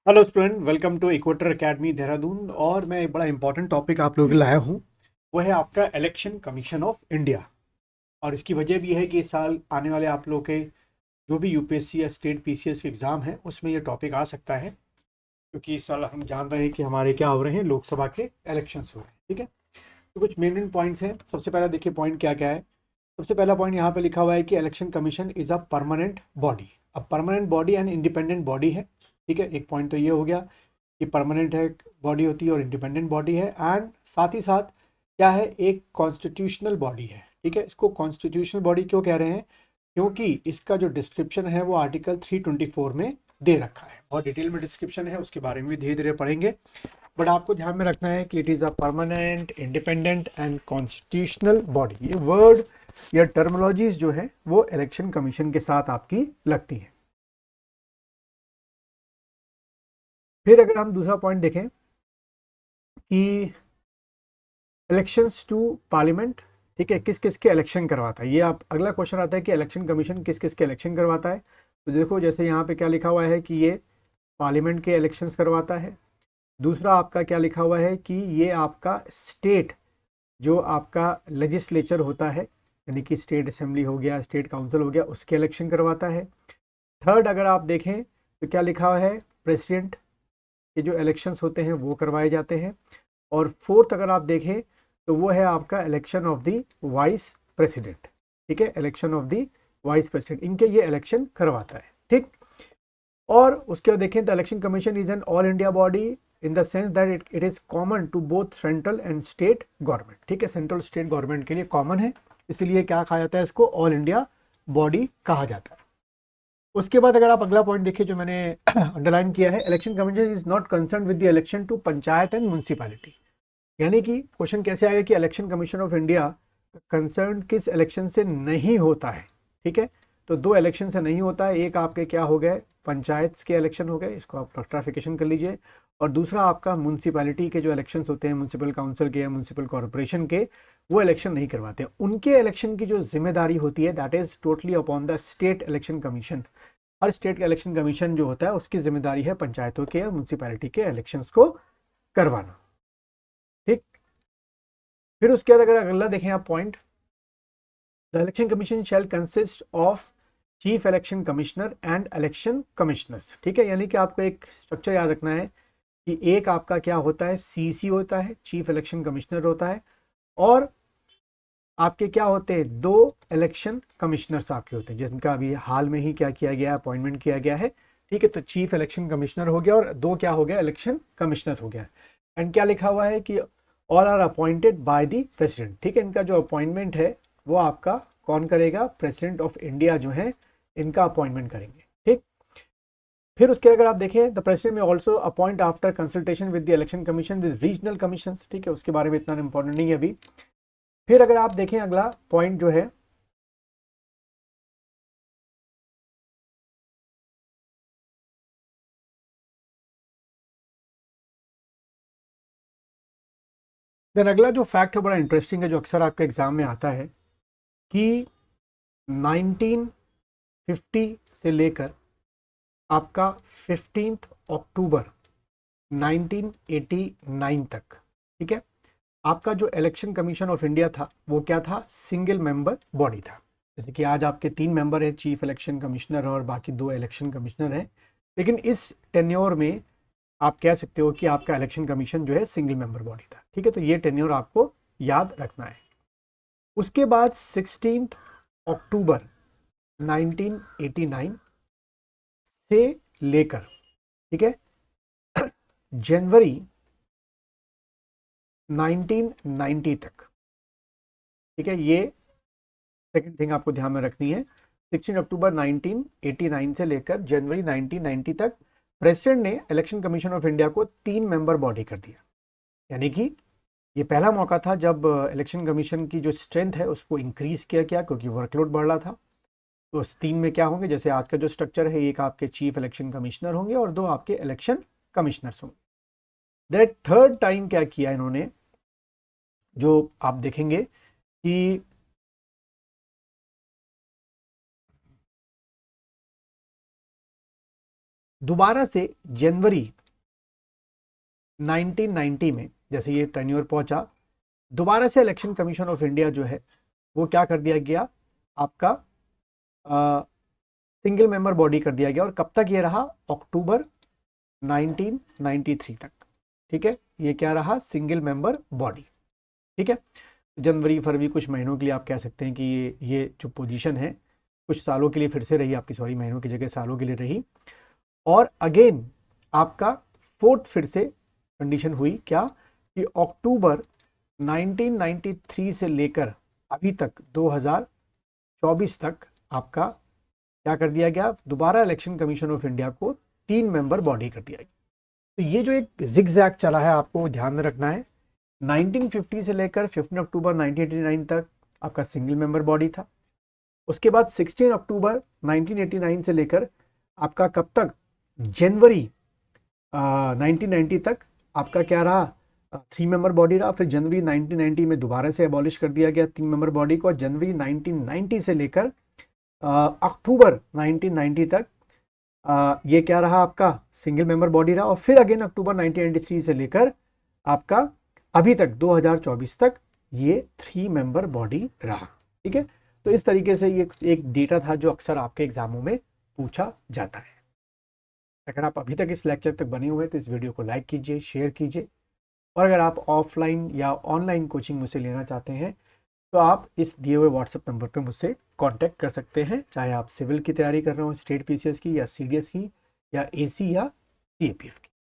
Hello student, welcome to Equator Academy Dehradun. और मैं एक बड़ा इंपॉर्टेंट टॉपिक आप लोगों के लिए लाया हूँ। वो है आपका इलेक्शन कमीशन ऑफ इंडिया। और इसकी वजह भी है कि इस साल आने वाले आप लोग के जो भी यूपीएससी या स्टेट पीसीएस के एग्जाम है उसमें ये टॉपिक आ सकता है, क्योंकि इस साल हम जान रहे हैं कि हमारे क्या हो रहे हैं, लोकसभा के इलेक्शंस हो रहे हैं। ठीक है, तो कुछ मेन मेन पॉइंट्स हैं। सबसे पहला देखिए पॉइंट क्या क्या है। सबसे पहला पॉइंट यहाँ पे लिखा हुआ है कि election commission is a permanent body. अब permanent body and independent body है। ठीक है, एक पॉइंट तो ये हो गया कि परमानेंट है, बॉडी होती है, और इंडिपेंडेंट बॉडी है। एंड साथ ही साथ क्या है, एक कॉन्स्टिट्यूशनल बॉडी है। ठीक है, इसको कॉन्स्टिट्यूशनल बॉडी क्यों कह रहे हैं? क्योंकि इसका जो डिस्क्रिप्शन है वो आर्टिकल 324 में दे रखा है। बहुत डिटेल में डिस्क्रिप्शन है, उसके बारे में भी धीरे धीरे पढ़ेंगे। बट आपको ध्यान में रखना है कि it is a permanent, independent and constitutional body. ये वर्ड या टर्मिनोलॉजीज जो है वो इलेक्शन कमीशन के साथ आपकी लगती हैं। फिर अगर हम दूसरा पॉइंट देखें कि इलेक्शंस टू पार्लियामेंट, ठीक है, किस किस के इलेक्शन करवाता है। ये आप अगला क्वेश्चन आता है कि इलेक्शन कमीशन किस किस के इलेक्शन करवाता है। तो देखो जैसे यहाँ पे क्या लिखा हुआ है कि ये पार्लियामेंट के इलेक्शंस करवाता है। दूसरा आपका क्या लिखा हुआ है कि ये आपका स्टेट, जो आपका लेजिस्लेचर होता है, यानी कि स्टेट असेंबली हो गया, स्टेट काउंसिल हो गया, उसके इलेक्शन करवाता है। थर्ड अगर आप देखें तो क्या लिखा हुआ है, प्रेसिडेंट के जो इलेक्शंस होते हैं वो करवाए जाते हैं। और फोर्थ अगर आप देखें तो वो है आपका election of the vice president. ठीक है, election of the vice president, इनके ये इलेक्शन करवाता है। ठीक। और उसके बाद देखें तो election commission is an all India body in the sense that it is common to both central and state government. ठीक है, सेंट्रल स्टेट गवर्नमेंट के लिए कॉमन है, इसलिए क्या कहा जाता है, इसको ऑल इंडिया बॉडी कहा जाता है। उसके बाद अगर आप अगला पॉइंट देखिए जो मैंने अंडरलाइन किया है, election commission is not concern with the election to panchayat and municipality. यानी कि क्वेश्चन कैसे आएगा कि election commission of India concern किस इलेक्शन से नहीं होता है। ठीक है, तो दो इलेक्शन से नहीं होता है। एक आपके क्या हो गए, पंचायत के इलेक्शन हो गए, इसको आप क्लैरिफिकेशन कर लीजिए। और दूसरा आपका म्यूनसिपैलिटी के जो इलेक्शन होते हैं, म्यूनसिपल काउंसिल के या म्यूनसिपल कॉरपोरेशन के, वो इलेक्शन नहीं करवाते। उनके इलेक्शन की जो जिम्मेदारी होती है that is totally upon the state election commission. Her state का इलेक्शन कमीशन जो होता है उसकी जिम्मेदारी है पंचायतों के या म्यूनसिपैलिटी के इलेक्शंस को करवाना। ठीक। फिर उसके बाद अगर अगला देखें आप point, the election commission shell consist of chief election commissioner and election commissioners. ठीक है, यानी कि आपको एक स्ट्रक्चर याद रखना है कि एक आपका क्या होता है, सीसी होता है, चीफ इलेक्शन कमिश्नर होता है। और आपके क्या होते हैं, दो इलेक्शन कमिश्नर्स आपके होते हैं, जिनका अभी हाल में ही क्या किया गया, अपॉइंटमेंट किया गया है। ठीक है, तो चीफ इलेक्शन कमिश्नर हो गया और दो क्या हो गया, इलेक्शन कमिश्नर हो गया। एंड क्या लिखा हुआ है कि all are appointed by the president. ठीक है, इनका जो अपॉइंटमेंट है वो आपका कौन करेगा, प्रेसिडेंट ऑफ इंडिया जो है इनका अपॉइंटमेंट करेंगे। ठीक। फिर उसके अगर आप देखें, the president may also appoint after consultation with the election commission with regional commission. ठीक है, उसके बारे में इतना इंपॉर्टेंट नहीं है अभी। फिर अगर आप देखें अगला पॉइंट जो है, देन अगला जो फैक्ट है बड़ा इंटरेस्टिंग है, जो अक्सर आपके एग्जाम में आता है कि 1950 से लेकर आपका 15 अक्टूबर 1989 तक, ठीक है, आपका जो इलेक्शन कमीशन ऑफ इंडिया था वो क्या था, सिंगल मेंबर बॉडी था। जैसे कि आज आपके 3 मेंबर हैं, चीफ इलेक्शन कमिश्नर और बाकी 2 इलेक्शन कमिश्नर हैं। लेकिन इस टेन्योर में आप कह सकते हो कि आपका इलेक्शन कमीशन जो है सिंगल मेंबर बॉडी था। ठीक है, तो ये टेन्योर आपको याद रखना है। उसके बाद 16 अक्टूबर 1989 से लेकर, ठीक है, जनवरी 1990 तक, ठीक है, ये सेकंड थिंग आपको ध्यान में रखनी है। 16 अक्टूबर 1989 से लेकर जनवरी 1990 तक प्रेसिडेंट ने इलेक्शन कमीशन ऑफ इंडिया को 3 मेंबर बॉडी कर दिया। यानी कि ये पहला मौका था जब इलेक्शन कमीशन की जो स्ट्रेंथ है उसको इंक्रीज किया गया, क्योंकि वर्कलोड बढ़ रहा था। तो उस 3 में क्या होंगे, जैसे आज का जो स्ट्रक्चर है, एक आपके चीफ इलेक्शन कमिश्नर होंगे और 2 आपके इलेक्शन कमिश्नर्स होंगे। दैट थर्ड टाइम क्या किया इन्होंने, जो आप देखेंगे कि दोबारा से जनवरी 1990 में जैसे ये टेन्योर पहुंचा, दोबारा से इलेक्शन कमीशन ऑफ इंडिया जो है वो क्या कर दिया गया, आपका सिंगल मेंबर बॉडी कर दिया गया। और कब तक ये रहा, अक्टूबर 1993 तक। ठीक है, ये क्या रहा, सिंगल मेंबर बॉडी। ठीक है, जनवरी फरवरी कुछ महीनों के लिए आप कह सकते हैं कि ये जो पोजीशन है कुछ सालों के लिए फिर से रही आपकी, सॉरी महीनों की जगह सालों के लिए रही। और अगेन आपका फोर्थ फिर से कंडीशन हुई क्या, कि अक्टूबर 1993 से लेकर अभी तक 2024 तक आपका क्या कर दिया गया, दोबारा इलेक्शन कमीशन ऑफ इंडिया को 3 मेंबर बॉडी कर दिया गया। तो ये जो एक जिगजैग चला है आपको ध्यान में रखना है। 1950 से लेकर 15 अक्टूबर 1989 तक आपका सिंगल मेंबर बॉडी था। उसके बाद 16 अक्टूबर 1989 से लेकर आपका कब तक, जनवरी 1990 तक आपका क्या रहा, 3 मेंबर बॉडी रहा। फिर जनवरी 1990 में दोबारा से एबॉलिश कर दिया गया 3 मेंबर बॉडी को। जनवरी 1990 से लेकर अक्टूबर 1990 तक ये क्या रहा, आपका सिंगल मेंबर बॉडी रहा। और फिर अगेन अक्टूबर 1993 से लेकर आपका अभी तक 2024 तक ये 3 मेंबर बॉडी रहा। ठीक है, तो इस तरीके से ये एक डेटा था जो अक्सर आपके एग्जामों में पूछा जाता है। अगर आप अभी तक इस लेक्चर तक बने हुए हैं तो इस वीडियो को लाइक कीजिए, शेयर कीजिए। और अगर आप ऑफलाइन या ऑनलाइन कोचिंग मुझसे लेना चाहते हैं तो आप इस दिए हुए व्हाट्सएप नंबर पर मुझसे कांटेक्ट कर सकते हैं, चाहे आप सिविल की तैयारी कर रहे हो, स्टेट पीसीएस की या सीडीएस की या एसी या सीएपीएफ की।